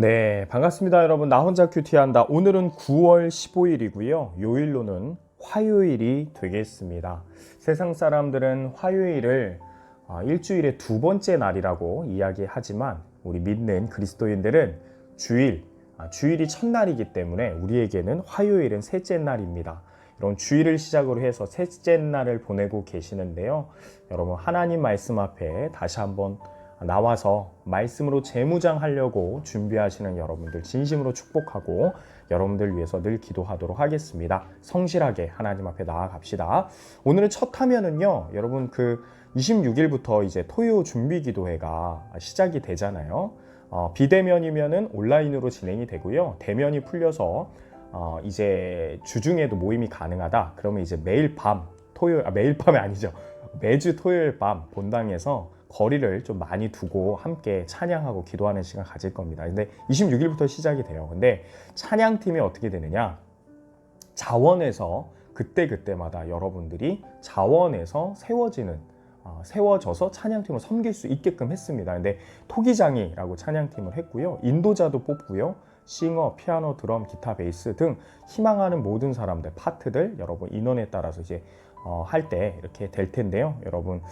네, 반갑습니다, 여러분. 나 혼자 큐티한다. 오늘은 9월 15일이고요. 요일로는 화요일이 되겠습니다. 세상 사람들은 화요일을 일주일의 두 번째 날이라고 이야기하지만 우리 믿는 그리스도인들은 주일이 첫날이기 때문에 우리에게는 화요일은 셋째 날입니다. 이런 주일을 시작으로 해서 셋째 날을 보내고 계시는데요. 여러분, 하나님 말씀 앞에 다시 한번 나와서 말씀으로 재무장하려고 준비하시는 여러분들 진심으로 축복하고 여러분들 위해서 늘 기도하도록 하겠습니다. 성실하게 하나님 앞에 나아갑시다. 오늘은 첫 화면은요, 여러분 26일부터 이제 토요 준비 기도회가 시작이 되잖아요. 비대면이면은 온라인으로 진행이 되고요. 대면이 풀려서 이제 주중에도 모임이 가능하다. 그러면 이제 매일 밤이 아니죠. 매주 토요일 밤 본당에서 거리를 좀 많이 두고 함께 찬양하고 기도하는 시간 가질 겁니다. 근데 26일부터 시작이 돼요. 근데 찬양팀이 어떻게 되느냐? 자원에서 그때마다 여러분들이 자원에서 세워져서 찬양팀을 섬길 수 있게끔 했습니다. 근데 토기장이라고 찬양팀을 했고요. 인도자도 뽑고요. 싱어, 피아노, 드럼, 기타, 베이스 등 희망하는 모든 사람들, 파트들 여러분 인원에 따라서 이제 할 때 이렇게 될 텐데요. 여러분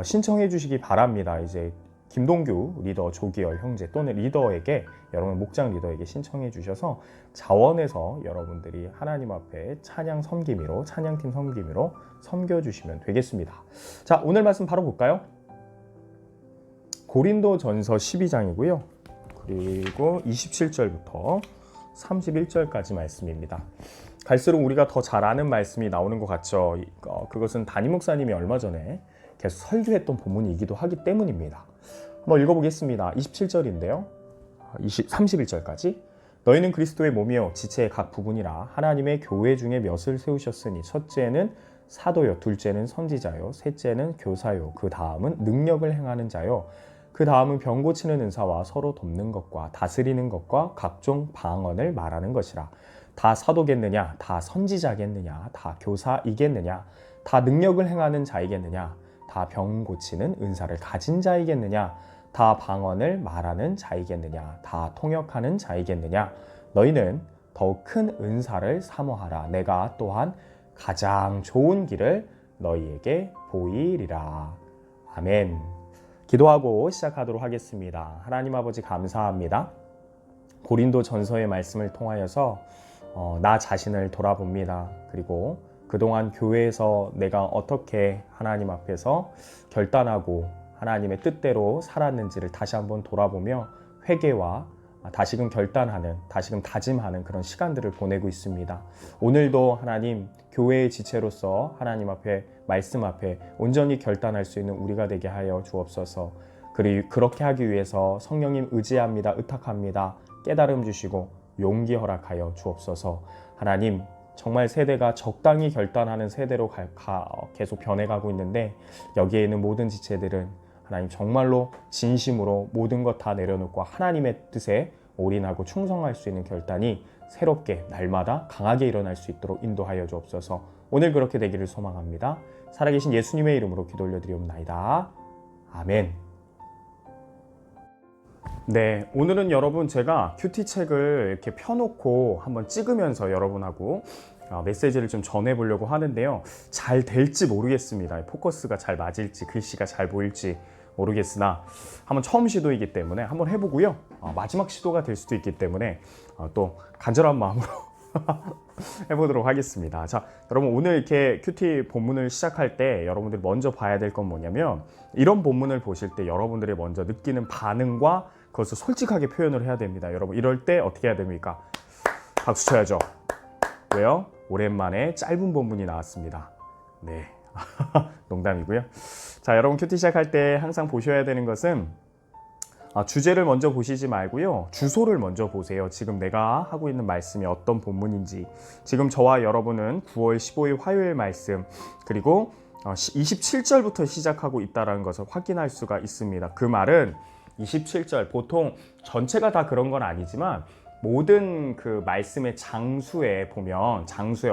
신청해 주시기 바랍니다. 이제 김동규 리더, 조기열 형제 또는 리더에게, 여러분 목장 리더에게 신청해 주셔서 자원해서 여러분들이 하나님 앞에 찬양팀 섬김으로 섬겨주시면 되겠습니다. 자, 오늘 말씀 바로 볼까요? 고린도전서 12장이고요. 그리고 27절부터 31절까지 말씀입니다. 갈수록 우리가 더 잘 아는 말씀이 나오는 것 같죠. 그것은 담임 목사님이 얼마 전에 계속 설교했던 본문이기도 하기 때문입니다. 한번 읽어보겠습니다. 27절인데요. 31절까지. 너희는 그리스도의 몸이요 지체의 각 부분이라 하나님의 교회 중에 몇을 세우셨으니 첫째는 사도요, 둘째는 선지자요, 셋째는 교사요, 그 다음은 능력을 행하는 자요, 그 다음은 병 고치는 은사와 서로 돕는 것과 다스리는 것과 각종 방언을 말하는 것이라. 다 사도겠느냐? 다 선지자겠느냐? 다 교사이겠느냐? 다 능력을 행하는 자이겠느냐? 다 병 고치는 은사를 가진 자이겠느냐? 다 방언을 말하는 자이겠느냐? 다 통역하는 자이겠느냐? 너희는 더욱 큰 은사를 사모하라. 내가 또한 가장 좋은 길을 너희에게 보이리라. 아멘. 기도하고 시작하도록 하겠습니다. 하나님 아버지 감사합니다. 고린도 전서의 말씀을 통하여서 나 자신을 돌아봅니다. 그리고 그동안 교회에서 내가 어떻게 하나님 앞에서 결단하고 하나님의 뜻대로 살았는지를 다시 한번 돌아보며 회개와 다시금 결단하는, 다시금 다짐하는 그런 시간들을 보내고 있습니다. 오늘도 하나님 교회의 지체로서 하나님 앞에, 말씀 앞에 온전히 결단할 수 있는 우리가 되게 하여 주옵소서. 그리고 그렇게 하기 위해서 성령님 의지합니다. 의탁합니다. 깨달음 주시고 용기 허락하여 주옵소서. 하나님, 정말 세대가 적당히 결단하는 세대로 계속 변해가고 있는데, 여기에 있는 모든 지체들은 하나님 정말로 진심으로 모든 것 다 내려놓고 하나님의 뜻에 올인하고 충성할 수 있는 결단이 새롭게 날마다 강하게 일어날 수 있도록 인도하여 주옵소서. 오늘 그렇게 되기를 소망합니다. 살아계신 예수님의 이름으로 기도 올려드리옵나이다. 아멘. 네, 오늘은 여러분 제가 큐티 책을 이렇게 펴놓고 한번 찍으면서 여러분하고 메시지를 좀 전해보려고 하는데요. 잘 될지 모르겠습니다. 포커스가 잘 맞을지, 글씨가 잘 보일지 모르겠으나 한번 처음 시도이기 때문에 한번 해보고요. 마지막 시도가 될 수도 있기 때문에 또 간절한 마음으로 해보도록 하겠습니다. 자, 여러분 오늘 이렇게 큐티 본문을 시작할 때 여러분들이 먼저 봐야 될 건 뭐냐면, 이런 본문을 보실 때 여러분들이 먼저 느끼는 반응과 그것을 솔직하게 표현을 해야 됩니다. 여러분 이럴 때 어떻게 해야 됩니까? 박수 쳐야죠. 왜요? 오랜만에 짧은 본문이 나왔습니다. 네. 농담이고요. 자, 여러분 큐티 시작할 때 항상 보셔야 되는 것은 주제를 먼저 보시지 말고요. 주소를 먼저 보세요. 지금 내가 하고 있는 말씀이 어떤 본문인지. 지금 저와 여러분은 9월 15일 화요일 말씀, 그리고 27절부터 시작하고 있다는 것을 확인할 수가 있습니다. 그 말은 27절, 보통 전체가 다 그런 건 아니지만 모든 그 말씀의 장수의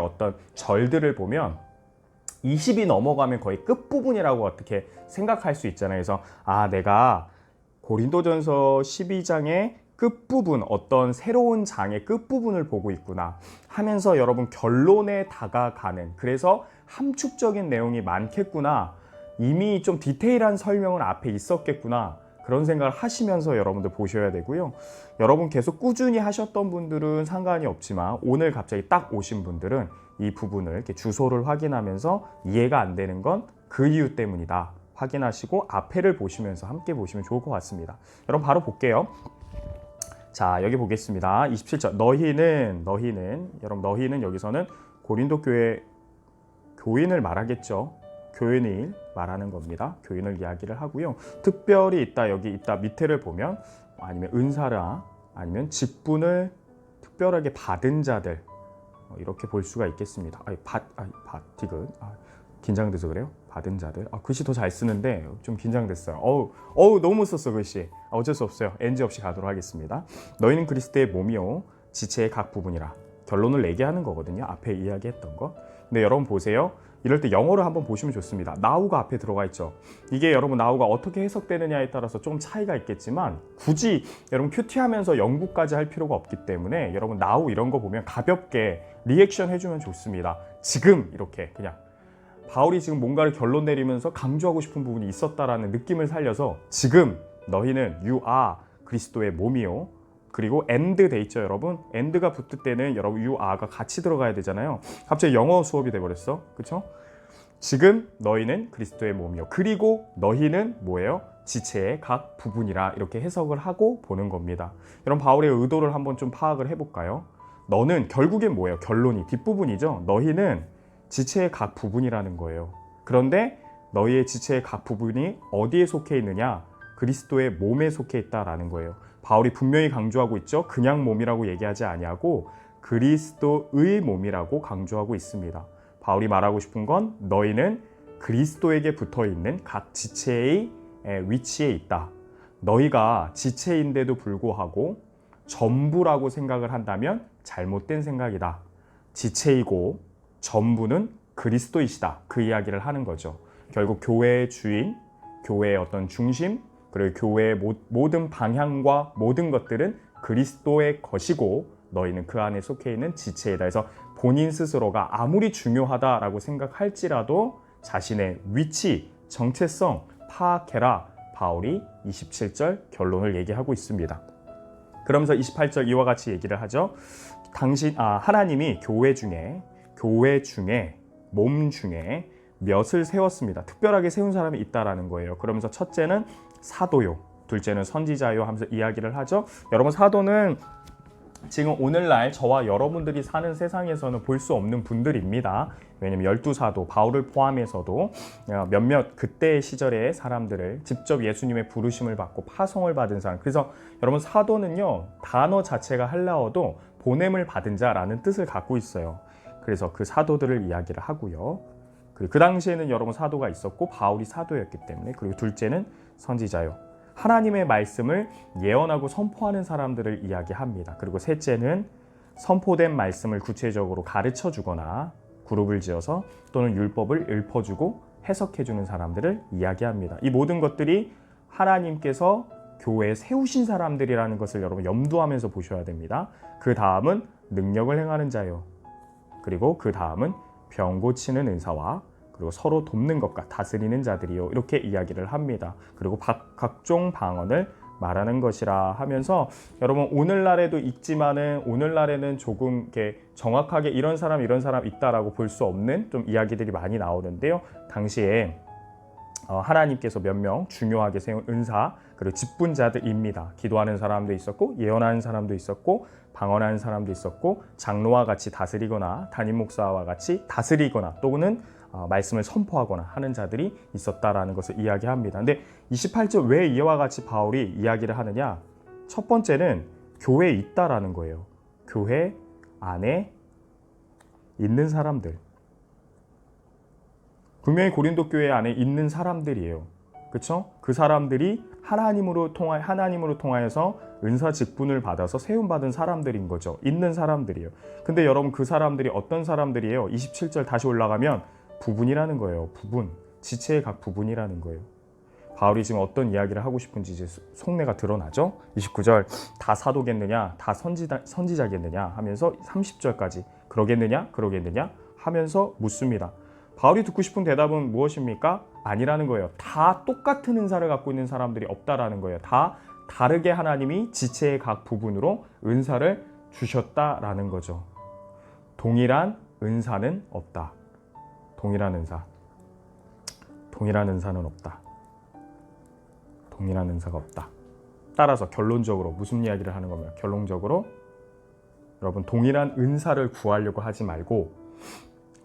어떤 절들을 보면 20이 넘어가면 거의 끝부분이라고 어떻게 생각할 수 있잖아요. 그래서 내가 고린도전서 12장의 끝부분, 어떤 새로운 장의 끝부분을 보고 있구나 하면서 여러분 결론에 다가가는, 그래서 함축적인 내용이 많겠구나, 이미 좀 디테일한 설명은 앞에 있었겠구나, 그런 생각을 하시면서 여러분들 보셔야 되고요. 여러분 계속 꾸준히 하셨던 분들은 상관이 없지만 오늘 갑자기 딱 오신 분들은 이 부분을 이렇게 주소를 확인하면서 이해가 안 되는 건 그 이유 때문이다 확인하시고 앞에를 보시면서 함께 보시면 좋을 것 같습니다. 여러분 바로 볼게요. 자, 여기 보겠습니다. 27절. 너희는 여기서는 고린도 교회 교인을 말하겠죠. 교인을 말하는 겁니다. 교인을 이야기를 하고요. 특별히 있다, 여기 있다 밑에를 보면 아니면 은사라 아니면 직분을 특별하게 받은 자들, 이렇게 볼 수가 있겠습니다. 디귿. 긴장돼서 그래요? 받은 자들. 글씨 더 잘 쓰는데 좀 긴장됐어요. 너무 못 썼어 글씨. 어쩔 수 없어요. NG 없이 가도록 하겠습니다. 너희는 그리스도의 몸이요 지체의 각 부분이라. 결론을 내게 하는 거거든요. 앞에 이야기했던 거. 근데 여러분 보세요. 이럴 때 영어를 한번 보시면 좋습니다. now가 앞에 들어가 있죠. 이게 여러분 now가 어떻게 해석되느냐에 따라서 좀 차이가 있겠지만 굳이 여러분 큐티하면서 연구까지 할 필요가 없기 때문에 여러분 now 이런 거 보면 가볍게 리액션 해주면 좋습니다. 지금 이렇게 그냥 바울이 지금 뭔가를 결론 내리면서 강조하고 싶은 부분이 있었다라는 느낌을 살려서 지금 너희는 you are 그리스도의 몸이요. 그리고 and 돼 있죠 여러분. and가 붙을 때는 여러분 you are가 같이 들어가야 되잖아요. 갑자기 영어 수업이 돼버렸어. 그렇죠? 지금 너희는 그리스도의 몸이요. 그리고 너희는 뭐예요? 지체의 각 부분이라, 이렇게 해석을 하고 보는 겁니다. 여러분 바울의 의도를 한번 좀 파악을 해볼까요? 너는 결국엔 뭐예요? 결론이 뒷부분이죠. 너희는 지체의 각 부분이라는 거예요. 그런데 너희의 지체의 각 부분이 어디에 속해 있느냐? 그리스도의 몸에 속해 있다라는 거예요. 바울이 분명히 강조하고 있죠. 그냥 몸이라고 얘기하지 아니하고 그리스도의 몸이라고 강조하고 있습니다. 바울이 말하고 싶은 건 너희는 그리스도에게 붙어있는 각 지체의 위치에 있다. 너희가 지체인데도 불구하고 전부라고 생각을 한다면 잘못된 생각이다. 지체이고 전부는 그리스도이시다. 그 이야기를 하는 거죠. 결국 교회의 주인, 교회의 어떤 중심, 그리고 교회의 모든 방향과 모든 것들은 그리스도의 것이고 너희는 그 안에 속해 있는 지체이다. 그래서 본인 스스로가 아무리 중요하다라고 생각할지라도 자신의 위치, 정체성 파악해라. 바울이 27절 결론을 얘기하고 있습니다. 그러면서 28절 이와 같이 얘기를 하죠. 하나님이 교회 중에 몸 중에 몇을 세웠습니다. 특별하게 세운 사람이 있다라는 거예요. 그러면서 첫째는 사도요, 둘째는 선지자요 하면서 이야기를 하죠. 여러분 사도는 지금 오늘날 저와 여러분들이 사는 세상에서는 볼 수 없는 분들입니다. 왜냐면 12사도 바울을 포함해서도 몇몇 그때 시절의 사람들을 직접 예수님의 부르심을 받고 파송을 받은 사람. 그래서 여러분 사도는요 단어 자체가 헬라어도 보냄을 받은 자라는 뜻을 갖고 있어요. 그래서 그 사도들을 이야기를 하고요. 그리고 그 당시에는 여러분 사도가 있었고 바울이 사도였기 때문에. 그리고 둘째는 선지자요. 하나님의 말씀을 예언하고 선포하는 사람들을 이야기합니다. 그리고 셋째는 선포된 말씀을 구체적으로 가르쳐 주거나 그룹을 지어서 또는 율법을 읊어주고 해석해주는 사람들을 이야기합니다. 이 모든 것들이 하나님께서 교회에 세우신 사람들이라는 것을 여러분 염두하면서 보셔야 됩니다. 그 다음은 능력을 행하는 자요. 그리고 그 다음은 병 고치는 은사와 그리고 서로 돕는 것과 다스리는 자들이요. 이렇게 이야기를 합니다. 그리고 각종 방언을 말하는 것이라 하면서 여러분 오늘날에도 있지만은 오늘날에는 조금 이렇게 정확하게 이런 사람 있다라고 볼 수 없는 좀 이야기들이 많이 나오는데요. 당시에 하나님께서 몇 명 중요하게 세운 은사 그리고 직분자들입니다. 기도하는 사람도 있었고 예언하는 사람도 있었고 방언하는 사람도 있었고 장로와 같이 다스리거나 담임 목사와 같이 다스리거나 또는 말씀을 선포하거나 하는 자들이 있었다라는 것을 이야기합니다. 근데 28절 왜 이와 같이 바울이 이야기를 하느냐? 첫 번째는 교회에 있다라는 거예요. 교회 안에 있는 사람들. 분명히 고린도 교회 안에 있는 사람들이에요. 그렇죠? 그 사람들이 하나님으로 통하여서 은사 직분을 받아서 세움받은 사람들인 거죠. 있는 사람들이에요. 근데 여러분 그 사람들이 어떤 사람들이에요? 27절 다시 올라가면 부분이라는 거예요. 부분. 지체의 각 부분이라는 거예요. 바울이 지금 어떤 이야기를 하고 싶은지 이제 속내가 드러나죠. 29절 다 사도겠느냐 다 선지자겠느냐 하면서 30절까지 그러겠느냐 하면서 묻습니다. 바울이 듣고 싶은 대답은 무엇입니까? 아니라는 거예요. 다 똑같은 은사를 갖고 있는 사람들이 없다라는 거예요. 다 다르게 하나님이 지체의 각 부분으로 은사를 주셨다라는 거죠. 동일한 은사는 없다. 동일한 은사는 없다. 동일한 은사가 없다. 따라서 결론적으로 무슨 이야기를 하는 겁니까? 결론적으로 여러분 동일한 은사를 구하려고 하지 말고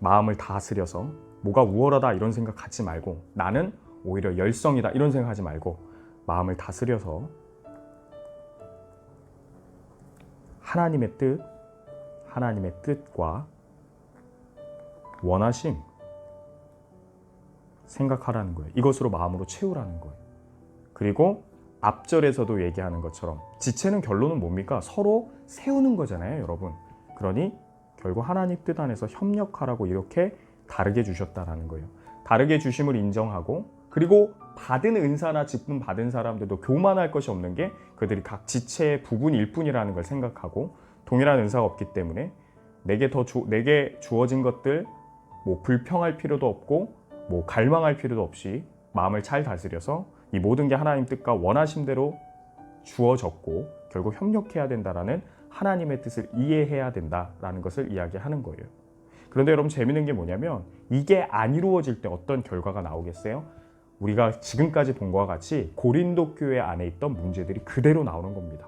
마음을 다스려서 뭐가 우월하다 이런 생각 갖지 말고 나는 오히려 열성이다 이런 생각하지 말고 마음을 다스려서 하나님의 뜻과 원하심 생각하라는 거예요. 이것으로 마음으로 채우라는 거예요. 그리고 앞절에서도 얘기하는 것처럼 지체는 결론은 뭡니까? 서로 세우는 거잖아요, 여러분. 그러니 결국 하나님 뜻 안에서 협력하라고 이렇게 다르게 주셨다라는 거예요. 다르게 주심을 인정하고 그리고 받은 은사나 직분 받은 사람들도 교만할 것이 없는 게 그들이 각 지체의 부분일 뿐이라는 걸 생각하고 동일한 은사가 없기 때문에 내게 주어진 것들 뭐 불평할 필요도 없고 뭐 갈망할 필요도 없이 마음을 잘 다스려서 이 모든 게 하나님 뜻과 원하심대로 주어졌고 결국 협력해야 된다라는 하나님의 뜻을 이해해야 된다라는 것을 이야기하는 거예요. 그런데 여러분 재밌는 게 뭐냐면 이게 안 이루어질 때 어떤 결과가 나오겠어요? 우리가 지금까지 본 것과 같이 고린도 교회 안에 있던 문제들이 그대로 나오는 겁니다.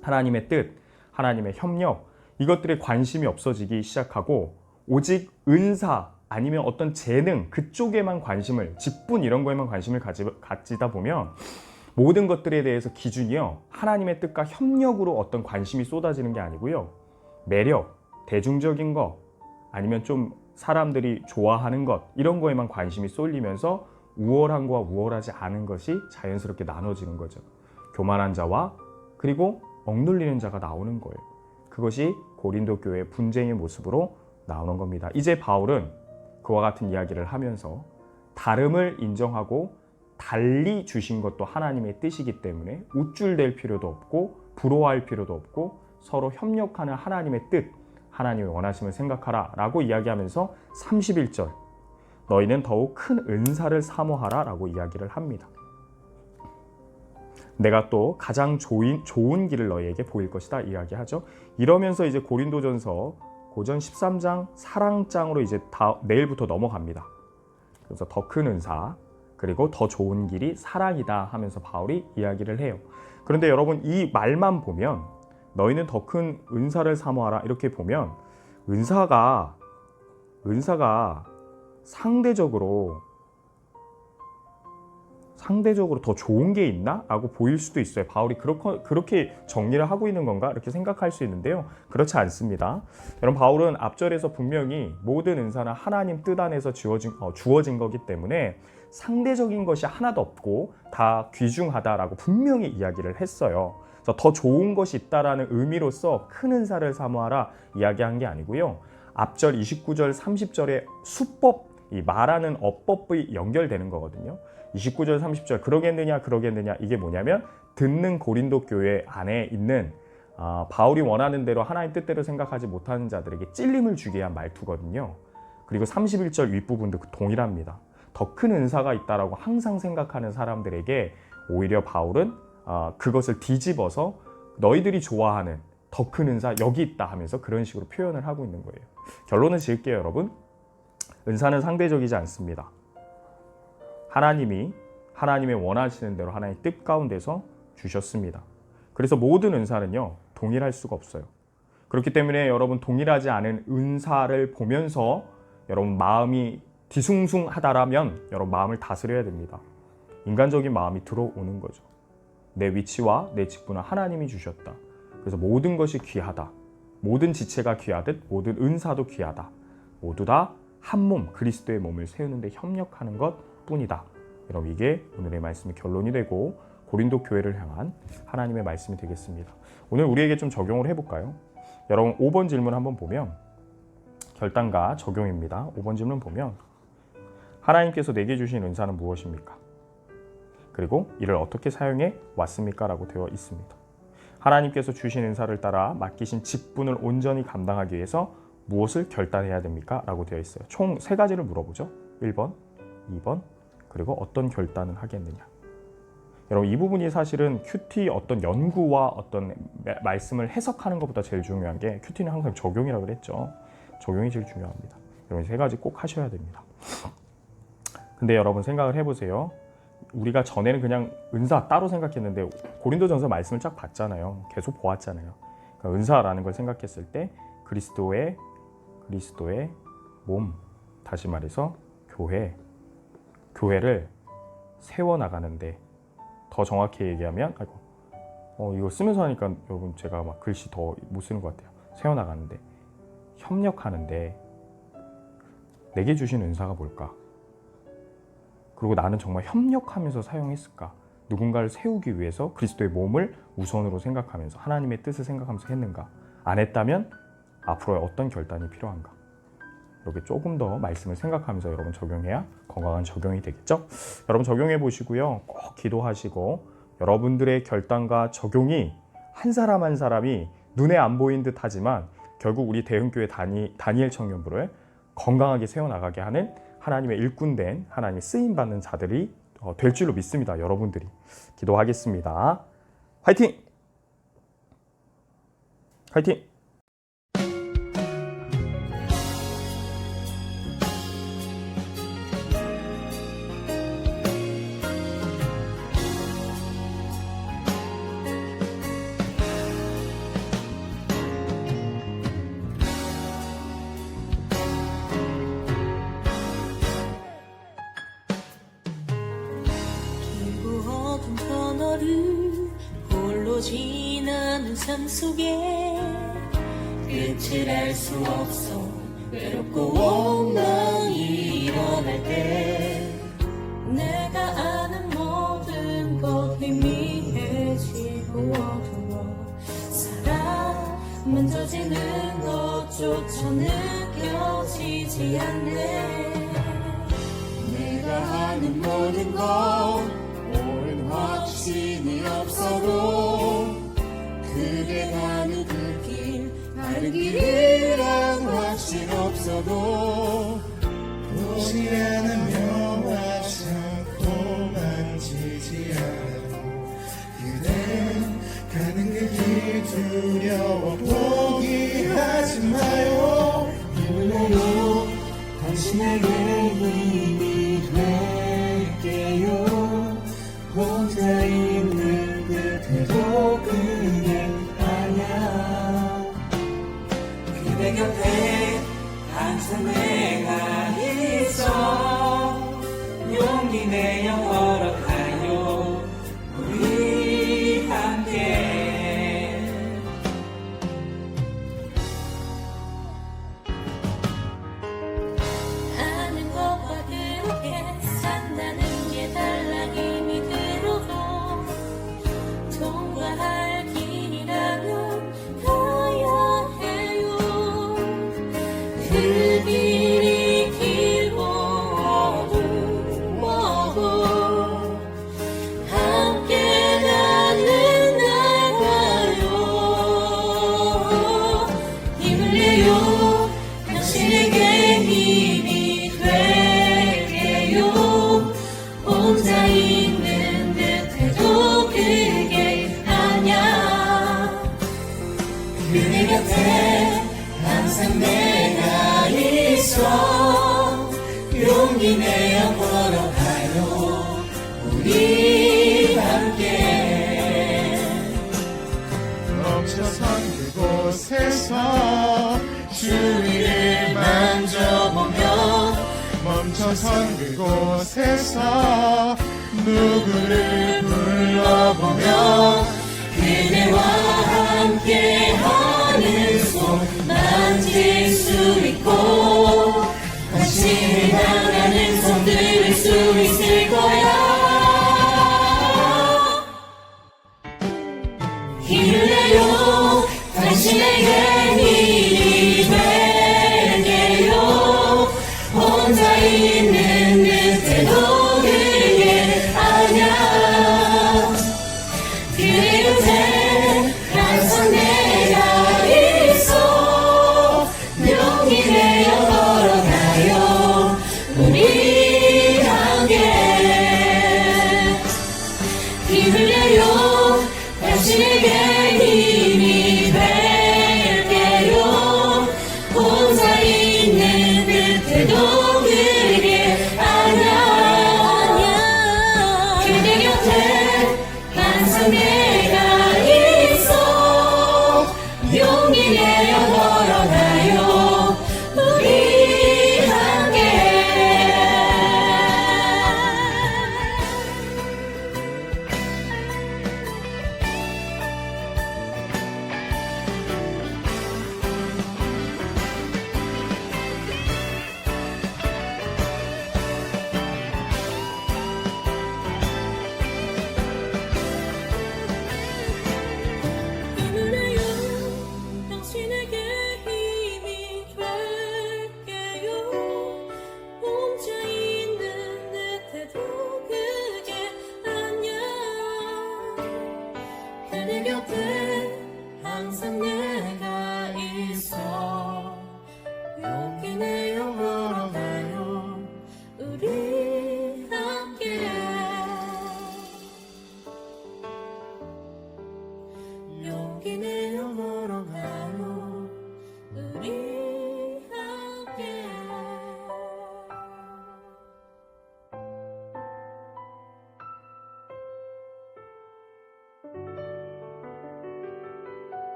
하나님의 뜻, 하나님의 협력 이것들에 관심이 없어지기 시작하고 오직 은사 아니면 어떤 재능 그쪽에만 관심을 직분 이런 거에만 관심을 가지다 보면 모든 것들에 대해서 기준이요 하나님의 뜻과 협력으로 어떤 관심이 쏟아지는 게 아니고요 매력, 대중적인 것 아니면 좀 사람들이 좋아하는 것 이런 거에만 관심이 쏠리면서 우월한 거와 우월하지 않은 것이 자연스럽게 나눠지는 거죠. 교만한 자와 그리고 억눌리는 자가 나오는 거예요. 그것이 고린도 교회의 분쟁의 모습으로 나오는 겁니다. 이제 바울은 그와 같은 이야기를 하면서 다름을 인정하고 달리 주신 것도 하나님의 뜻이기 때문에 우쭐댈 필요도 없고 부러워할 필요도 없고 서로 협력하는 하나님의 뜻, 하나님의 원하심을 생각하라 라고 이야기하면서 31절 너희는 더욱 큰 은사를 사모하라 라고 이야기를 합니다. 내가 또 가장 좋은 길을 너희에게 보일 것이다 이야기하죠. 이러면서 이제 고린도전서 고전 13장 사랑장으로 이제 내일부터 넘어갑니다. 그래서 더 큰 은사 그리고 더 좋은 길이 사랑이다 하면서 바울이 이야기를 해요. 그런데 여러분 이 말만 보면 너희는 더 큰 은사를 사모하라 이렇게 보면 은사가 상대적으로 더 좋은 게 있나? 라고 보일 수도 있어요. 바울이 그렇게 정리를 하고 있는 건가? 이렇게 생각할 수 있는데요. 그렇지 않습니다. 여러분 바울은 앞절에서 분명히 모든 은사는 하나님 뜻 안에서 주어진 거기 때문에 상대적인 것이 하나도 없고 다 귀중하다라고 분명히 이야기를 했어요. 그래서 더 좋은 것이 있다라는 의미로서 큰 은사를 사모하라 이야기한 게 아니고요. 앞절 29절 30절의 수법, 이 말하는 어법이 연결되는 거거든요. 29절 30절 그러겠느냐 이게 뭐냐면 듣는 고린도 교회 안에 있는 바울이 원하는 대로 하나님 뜻대로 생각하지 못하는 자들에게 찔림을 주게 한 말투거든요. 그리고 31절 윗부분도 동일합니다. 더 큰 은사가 있다라고 항상 생각하는 사람들에게 오히려 바울은 그것을 뒤집어서 너희들이 좋아하는 더 큰 은사 여기 있다 하면서 그런 식으로 표현을 하고 있는 거예요. 결론을 지을게요, 여러분. 은사는 상대적이지 않습니다. 하나님의 원하시는 대로 하나님의 뜻 가운데서 주셨습니다. 그래서 모든 은사는요 동일할 수가 없어요. 그렇기 때문에 여러분 동일하지 않은 은사를 보면서 여러분 마음이 뒤숭숭하다라면 여러분 마음을 다스려야 됩니다. 인간적인 마음이 들어오는 거죠. 내 위치와 내 직분은 하나님이 주셨다. 그래서 모든 것이 귀하다. 모든 지체가 귀하듯 모든 은사도 귀하다. 모두 다 한 몸 그리스도의 몸을 세우는 데 협력하는 것 뿐이다. 여러분 이게 오늘의 말씀의 결론이 되고 고린도 교회를 향한 하나님의 말씀이 되겠습니다. 오늘 우리에게 좀 적용을 해볼까요? 여러분 5번 질문 한번 보면 결단과 적용입니다. 5번 질문 보면 하나님께서 내게 주신 은사는 무엇입니까? 그리고 이를 어떻게 사용해 왔습니까? 라고 되어 있습니다. 하나님께서 주신 은사를 따라 맡기신 직분을 온전히 감당하기 위해서 무엇을 결단해야 됩니까? 라고 되어 있어요. 총 3가지를 물어보죠. 1번, 2번, 그리고 어떤 결단을 하겠느냐. 여러분, 이 부분이 사실은 큐티 어떤 연구와 어떤 말씀을 해석하는 것보다 제일 중요한 게, 큐티는 항상 적용이라고 그랬죠. 적용이 제일 중요합니다. 여러분, 3가지 꼭 하셔야 됩니다. 근데 여러분 생각을 해보세요. 우리가 전에는 그냥 은사 따로 생각했는데 고린도전서 말씀을 쫙 봤잖아요. 계속 보았잖아요. 그러니까 은사라는 걸 생각했을 때 그리스도의 몸, 다시 말해서 교회를 세워나가는데, 더 정확히 얘기하면 이거 쓰면서 하니까 여러분 제가 막 글씨 더 못 쓰는 것 같아요. 세워나가는데, 협력하는데 내게 주신 은사가 뭘까? 그리고 나는 정말 협력하면서 사용했을까? 누군가를 세우기 위해서 그리스도의 몸을 우선으로 생각하면서 하나님의 뜻을 생각하면서 했는가? 안 했다면 앞으로의 어떤 결단이 필요한가? 이렇게 조금 더 말씀을 생각하면서 여러분 적용해야 건강한 적용이 되겠죠? 여러분 적용해 보시고요. 꼭 기도하시고, 여러분들의 결단과 적용이 한 사람 한 사람이 눈에 안 보이는 듯 하지만 결국 우리 대흥교회 다니엘 청년부를 건강하게 세워나가게 하는 하나님의 일꾼된, 하나님의 쓰임받는 자들이 될 줄로 믿습니다. 여러분들이. 기도하겠습니다. 화이팅! 화이팅! 홀로 지나는 삶 속에 끝을 알 수 없어 외롭고 원망이 일어날 때, 내가 아는 모든 것 희미해지고 어두워 사랑만 젖지는 것조차 느껴지지 않네. 내가 아는 모든 것 옳은 확신이 없어도, 그게 가는 그 길 다른 길이란 확신 없어도, 보지 않으며 와서도 만지지 않아도 그대 가는 그 길 두려워 포기하지 마요. 힘을 내요. 당신에게 힘이 될게요. 혼자 있는 듯해도 그게 아냐. 그대 곁에 항상 내가 있어. 용기 내어 걸어가요. 우리 함께. 아는 것과 그렇게 산다는 게 달라 힘이 들어도, 통과할 길이라면 가야 해요. 그 길이 길고 어두워도 함께 가는 날 봐요. 힘을 내요. 당신에게 힘이 될게요. 혼자 있는 듯해도 그게 아냐. 그대 곁에 항상 내가 있어. 용기 내어 걸어가요. 우리 함께. 멈춰선 그곳에서 주위를 만져보며, 멈춰선 그곳에서 누구를 불러보며, 그대와 함께